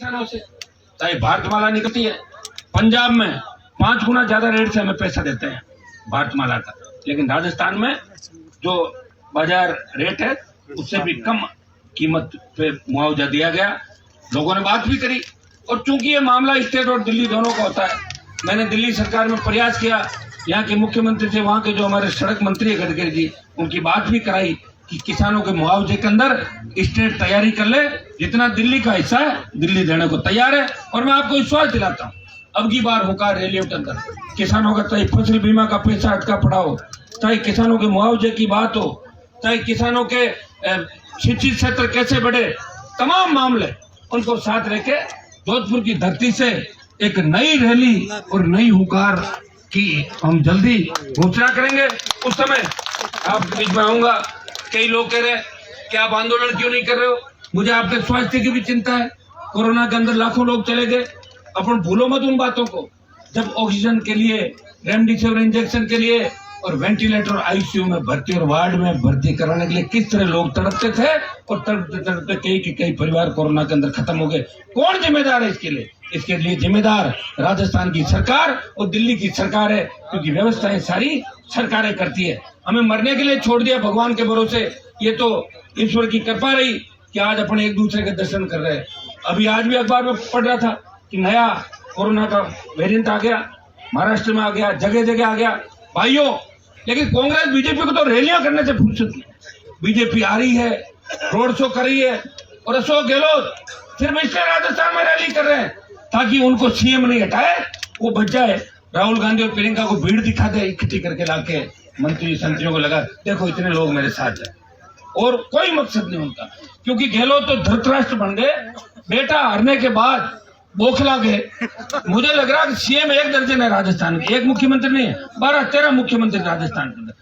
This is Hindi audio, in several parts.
किसानों से चाहे भारतमाला निकलती है, पंजाब में 5 गुना ज्यादा रेट से हमें पैसा देते हैं भारतमाला का, लेकिन राजस्थान में जो बाजार रेट है उससे भी कम कीमत पे मुआवजा दिया गया। लोगों ने बात भी करी, और चूंकि ये मामला स्टेट और दिल्ली दोनों का होता है, मैंने दिल्ली सरकार में प्रयास किया, यहाँ के मुख्यमंत्री से वहाँ के जो हमारे सड़क मंत्री है गडकरी जी, उनकी बात भी कराई कि किसानों के मुआवजे के अंदर स्टेट तैयारी कर ले, जितना दिल्ली का हिस्सा है दिल्ली देने को तैयार है। और मैं आपको विश्वास दिलाता हूँ, अब की बार होगा रैलियों के अंदर किसानों का, चाहे फसल बीमा का पैसा अटका पड़ा हो, चाहे किसानों के मुआवजे की बात हो, चाहे किसानों के शिक्षित क्षेत्र कैसे बढ़े, तमाम मामले उनको साथ रखे जोधपुर की धरती से एक नई रैली और नई हुंकार की हम जल्दी घोषणा करेंगे। उस समय आपके बीच में आऊंगा। कई लोग कह रहे हैं कि आप आंदोलन क्यों नहीं कर रहे हो, मुझे आपके स्वास्थ्य की भी चिंता है। कोरोना के अंदर लाखों लोग चले गए, अपन भूलो मत उन बातों को, जब ऑक्सीजन के लिए, रेमडेसिविर इंजेक्शन के लिए और वेंटिलेटर आईसीयू में भर्ती और वार्ड में भर्ती कराने के लिए किस तरह लोग तड़पते थे, और तड़पते तड़पते कई परिवार कोरोना के अंदर खत्म हो गए। कौन जिम्मेदार है इसके लिए? इसके लिए जिम्मेदार राजस्थान की सरकार और दिल्ली की सरकार है, क्योंकि व्यवस्थाएं सारी सरकारें करती है। हमें मरने के लिए छोड़ दिया भगवान के भरोसे, ये तो ईश्वर की कृपा रही कि आज अपन एक दूसरे के दर्शन कर रहे हैं। अभी आज भी अखबार में पढ़ रहा था कि नया कोरोना का वेरिएंट आ गया, महाराष्ट्र में आ गया, जगह जगह आ गया भाइयों। लेकिन कांग्रेस बीजेपी को तो रैलियां करने से फुर्सत नहीं। बीजेपी आ रही है, रोड शो कर रही है, और अशोक गहलोत सिर्फ इसलिए राजस्थान में रैली कर रहे हैं ताकि उनको सीएम नहीं हटाए, वो बच जाए। राहुल गांधी और प्रियंका को भीड़ दिखा दे, इकट्ठी करके लाके मंत्री संतरियों को लगा, देखो इतने लोग मेरे साथ है, और कोई मकसद नहीं उनका। क्योंकि गहलोत तो धृतराष्ट्र बन गए, बेटा हारने के बाद बौखला गए। मुझे लग रहा है कि सीएम 1 दर्जन है राजस्थान के, एक मुख्यमंत्री नहीं है, 12-13 मुख्यमंत्री राजस्थान के अंदर।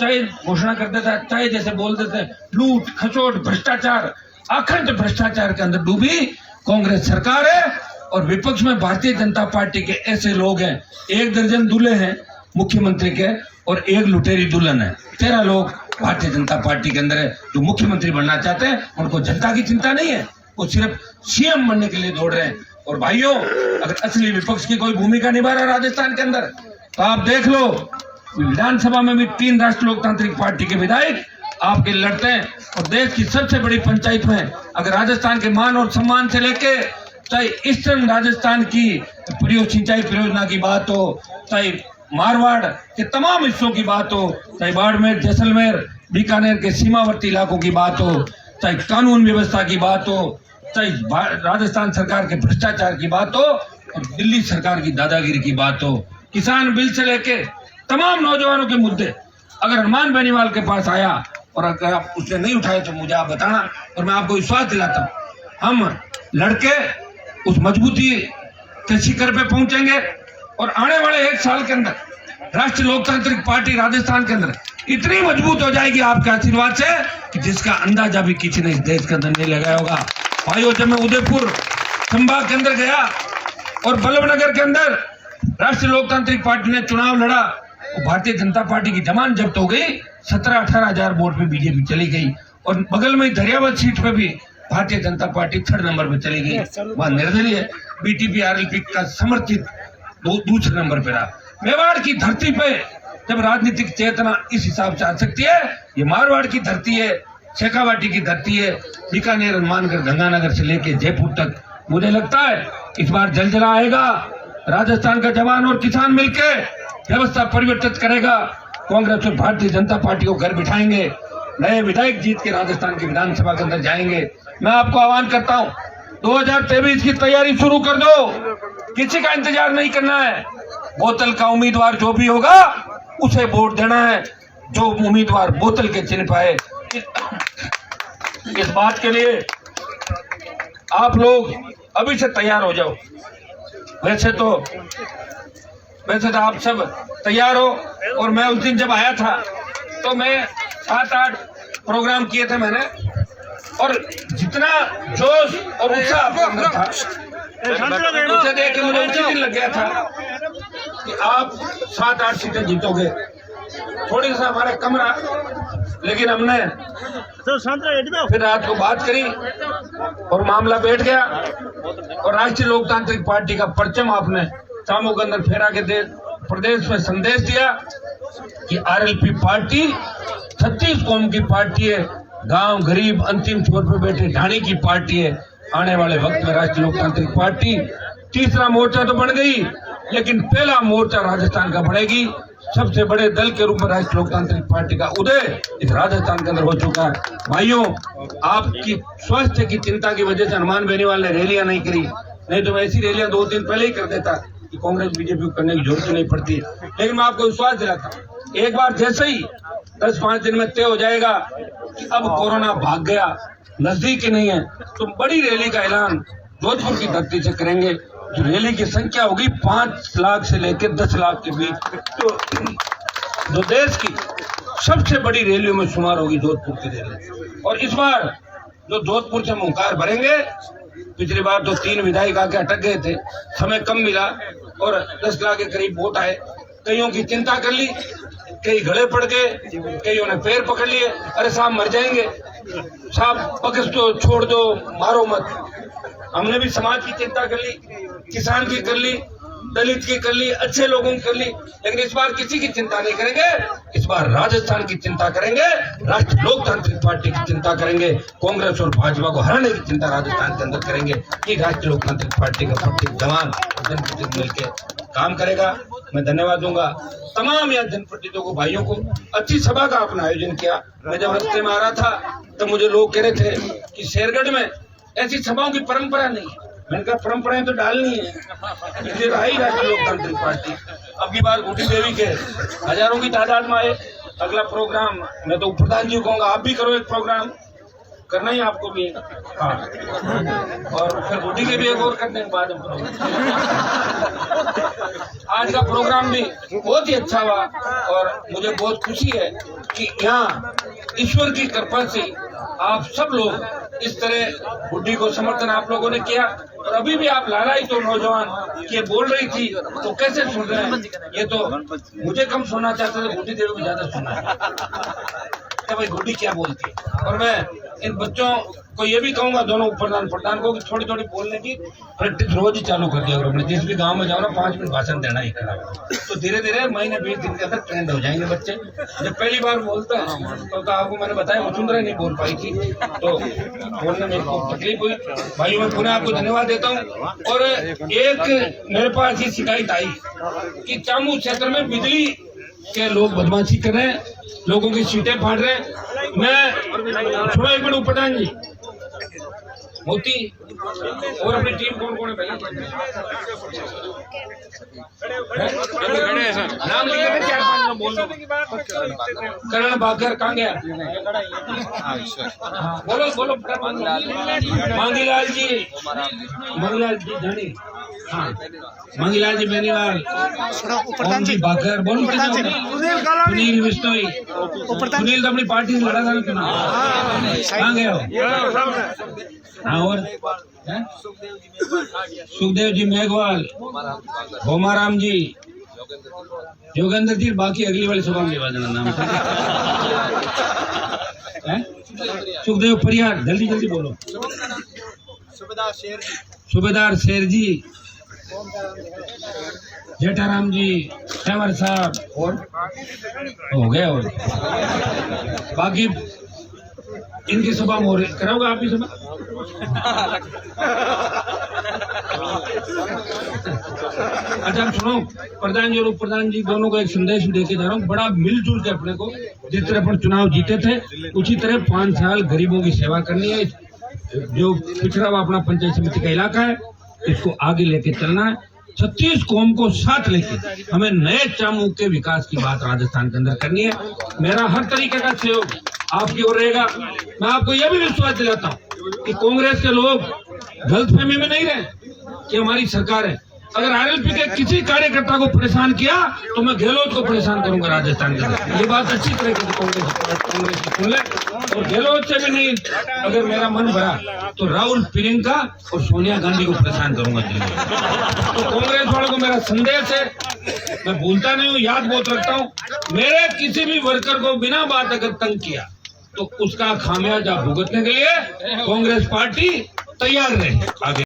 चाहे घोषणा करते थे, चाहे जैसे बोलते थे, लूट खसोट भ्रष्टाचार, अखंड भ्रष्टाचार के अंदर डूबी कांग्रेस सरकार है। और विपक्ष में भारतीय जनता पार्टी के ऐसे लोग हैं, 1 दर्जन दूल्हे हैं मुख्यमंत्री के, और 1 लुटेरी दुल्हन है। 13 लोग भारतीय जनता पार्टी के अंदर है जो मुख्यमंत्री बनना चाहते हैं। उनको जनता की चिंता नहीं है, वो सिर्फ सीएम बनने के लिए दौड़ रहे हैं। और भाइयों, अगर असली विपक्ष की कोई भूमिका निभा रहा है राजस्थान के अंदर, तो आप देख लो, विधानसभा में भी 3 राष्ट्रीय लोकतांत्रिक पार्टी के विधायक आपके लड़ते हैं। और देश की सबसे बड़ी पंचायत में अगर राजस्थान के मान और सम्मान से लेके, चाहे ईस्टर्न राजस्थान की सिंचाई परियोजना की बात हो, चाहे मारवाड़ के तमाम हिस्सों की बात हो, चाहे बाड़मेर, जैसलमेर, बीकानेर के सीमावर्ती इलाकों की बात हो, चाहे कानून व्यवस्था की बात हो, चाहे राजस्थान सरकार के भ्रष्टाचार की बात हो, और दिल्ली सरकार की दादागिरी की बात हो, किसान बिल से लेके तमाम नौजवानों के मुद्दे, अगर हनुमान बेनीवाल के पास आया और अगर आप उसने नहीं उठाए तो मुझे आप बताना, और मैं आपको विश्वास दिलाता हूँ हम लड़के उस मजबूती के शिखर पे पहुंचेंगे। और आने वाले 1 साल के अंदर राष्ट्रीय लोकतांत्रिक पार्टी राजस्थान के अंदर इतनी मजबूत हो जाएगी आपके आशीर्वाद से कि जिसका अंदाजा भी किसी ने इस देश के अंदर नहीं लगाया होगा। भाइयों, जब मैं उदयपुर संभाग के अंदर गया और बल्लभनगर के अंदर राष्ट्रीय लोकतांत्रिक पार्टी ने चुनाव लड़ा, और भारतीय जनता पार्टी की जमान जब्त हो गई, 17-18 हजार वोट पे बीजेपी चली गई। और बगल में दरियावत सीट पे भी Bharatiya Janata party 3rd number पे चली गई, वहां निर्दलीय बीटीपी आरएलपी का समर्थित दूसरे नंबर पे रहा। मेवाड़ की धरती पे जब राजनीतिक चेतना इस हिसाब से आ सकती है, ये मारवाड़ की धरती है, शेखावाटी की धरती है, बीकानेर, हनुमानगढ़, गंगानगर से लेके जयपुर तक, मुझे लगता है इस बार जलजला आएगा। राजस्थान का जवान और किसान मिलकर व्यवस्था परिवर्तित करेगा। कांग्रेस और भारतीय जनता पार्टी को घर बिठाएंगे, नए विधायक जीत के राजस्थान की विधानसभा के अंदर जाएंगे। मैं आपको आह्वान करता हूं, 2023 की तैयारी शुरू कर दो, किसी का इंतजार नहीं करना है। बोतल का उम्मीदवार जो भी होगा उसे वोट देना है, जो उम्मीदवार बोतल के चिन्ह पाए। इस बात के लिए आप लोग अभी से तैयार हो जाओ। वैसे तो आप सब तैयार हो, और मैं उस दिन जब आया था तो मैं 7-8 प्रोग्राम किए थे मैंने, और जितना जोश और उत्साह आपके अंदर था उसे देख के मुझे उसी दिन लग गया था कि आप 7-8 सीटें जीतोगे। थोड़ी सा हमारा कमरा लेकिन हमने फिर रात को बात करी और मामला बैठ गया और राष्ट्रीय लोकतांत्रिक पार्टी का परचम आपने चामू के अंदर फेरा के प्रदेश में संदेश दिया कि आरएलपी पार्टी 36 कौम की पार्टी है, गांव गरीब अंतिम छोर पर बैठे ढाणी की पार्टी है। आने वाले वक्त में राष्ट्रीय लोकतांत्रिक पार्टी तीसरा मोर्चा तो बन गई, लेकिन पहला मोर्चा राजस्थान का बढ़ेगी। सबसे बड़े दल के रूप में राष्ट्रीय लोकतांत्रिक पार्टी का उदय इस राजस्थान के अंदर हो चुका है। भाइयों, आपकी स्वास्थ्य की चिंता की वजह से हनुमान बेनीवाल ने रैलियां नहीं करी, नहीं तो मैं ऐसी रैलियां 2 दिन पहले ही कर देता कि कांग्रेस बीजेपी को करने की जरूरत नहीं पड़ती। लेकिन मैं आपको विश्वास दिलाता हूं, एक बार जैसे ही 10-5 दिन में तय हो जाएगा कि अब कोरोना भाग गया, नजदीक ही नहीं है, तो बड़ी रैली का ऐलान जोधपुर की धरती से करेंगे। जो रैली की संख्या होगी 5 लाख से लेकर 10 लाख के बीच, तो जो देश की सबसे बड़ी रैलियों में शुमार होगी जोधपुर की रैली। और इस बार जो जोधपुर से मुंकार भरेंगे, पिछली बार तो 3 विधायक आके अटक गए थे, समय कम मिला और 10 लाख के करीब वोट आए। कईयों की चिंता कर ली, कई गले पड़ गए, कईयों ने पैर पकड़ लिए, अरे साहब मर जाएंगे, साहब पकड़ दो, छोड़ दो, मारो मत। हमने भी समाज की चिंता कर ली, किसान की कर ली, दलित की कर ली, अच्छे लोगों की कर ली, लेकिन इस बार किसी की चिंता नहीं करेंगे। इस बार राजस्थान की चिंता करेंगे, राष्ट्रीय लोकतांत्रिक पार्टी की चिंता करेंगे, कांग्रेस और भाजपा को हराने की चिंता राजस्थान के अंदर करेंगे। ये राष्ट्रीय लोकतांत्रिक पार्टी का प्रत्येक जवान जनप्रतिनिधि मिलकर काम करेगा। मैं धन्यवाद दूंगा तमाम यहाँ जनप्रतिनिधियों को, भाइयों को। अच्छी सभा का आपने आयोजन किया। मैं जब रास्ते में आ रहा था तो मुझे लोग कह रहे थे कि शेरगढ़ में ऐसी सभाओं की परंपरा नहीं है। मैंने कहा परंपराएं तो डालनी है, इसलिए आई राष्ट्रीय लोकतांत्रिक पार्टी। अब की बार बूटी देवी के हजारों की तादाद में आए। अगला प्रोग्राम मैं तो प्रधान जी को कहूंगा, आप भी करो एक प्रोग्राम, करना ही आपको भी। हाँ, और फिर बूटी के भी एक और करने के बाद आज का प्रोग्राम भी बहुत ही अच्छा हुआ और मुझे बहुत खुशी है कि यहाँ ईश्वर की कृपा से आप सब लोग इस तरह बुड्ढी को समर्थन आप लोगों ने किया। और अभी भी आप लालाई तो नौजवान ये बोल रही थी तो कैसे सुन रहे हैं, ये तो मुझे कम सुनना चाहते थे, बूटी देवी को ज्यादा सुना भाई गुड्डी क्या बोलती है। और मैं इन बच्चों को ये भी कहूंगा, दोनों प्रधान को, कि थोड़ी थोड़ी बोलने की प्रैक्टिस रोज ही चालू कर दिया करो। अपने जिस भी गांव में जाओ ना 5 मिनट भाषण देना ही खड़ा, तो धीरे धीरे महीने 20 दिन के अंदर ट्रेंड हो जाएंगे बच्चे। जब पहली बार बोलते हैं तो आपको मैंने बताया वसुंधरा नहीं बोल पाई थी, तो बोलने में को तकलीफ हुई। भाइयों मैं पुनः आपको धन्यवाद देता हूँ। और एक मेरे पास ये शिकायत आई कि चामू क्षेत्र में बिजली के लोग बदमाशी कर रहे हैं, लोगों की सीटें फाड़ रहे हैं। मैं सुनो एक मिनट, प्रधान जी, मोती और अपनी टीम कौन कौन है नाम लिया है, 4-5 नाम बोल दो। करण बाकर कहाँ गया? बोलो बोलो। मांगीलाल जी, मांगीलाल जी जानी, हाँ मांगीलाल जी बेनीवाल, ओम जी बाकर, बोलो। सुनील बिश्नोई, सुनील तो अपनी पार्टी से लड़ा था ना चुनाव, कहाँ गए हो? हाँ, और सुखदेव जी मेघवाल, भोमाराम जी, योगेंद्र जी, बाकी अगली वाली सभा में लेवा देना नाम है। सुखदेव परिहार, जल्दी जल्दी बोलो। सूबेदार शेर जी, जेठाराम जी, खैवर साहब, और हो गए। और बाकी इनकी सभा में कराओगे आप ही सभा? अच्छा सुनो, प्रधान जी और उप प्रधान जी दोनों को एक संदेश भी देके जा रहा हूँ। बड़ा मिलजुल के अपने को, जिस तरह अपन चुनाव जीते थे उसी तरह 5 साल गरीबों की सेवा करनी है। जो पिछड़ा हुआ अपना पंचायत समिति का इलाका है, इसको आगे लेके चलना है। 36 कौम को साथ लेके हमें नए चामू के विकास की बात राजस्थान के अंदर करनी है। मेरा हर तरीके का सहयोग आपकी ओर रहेगा। मैं आपको यह भी विश्वास दिलाता हूँ कि कांग्रेस के लोग गलतफहमी में नहीं रहे कि हमारी सरकार है। अगर आरएलपी के किसी कार्यकर्ता को परेशान किया तो मैं गहलोत को परेशान करूंगा राजस्थान के अंदर। ये बात अच्छी तरह से कांग्रेस की सुन ले। और गहलोत से भी नहीं, अगर मेरा मन भरा तो राहुल, प्रियंका और सोनिया गांधी को परेशान करूंगा दिल्ली में। तो कांग्रेस वालों को मेरा संदेश है, मैं भूलता नहीं हूँ, याद बहुत रखता हूँ। मेरे किसी भी वर्कर को बिना बात अगर तंग किया तो उसका खामियाजा भुगतने के लिए कांग्रेस पार्टी तैयार रहे। आगे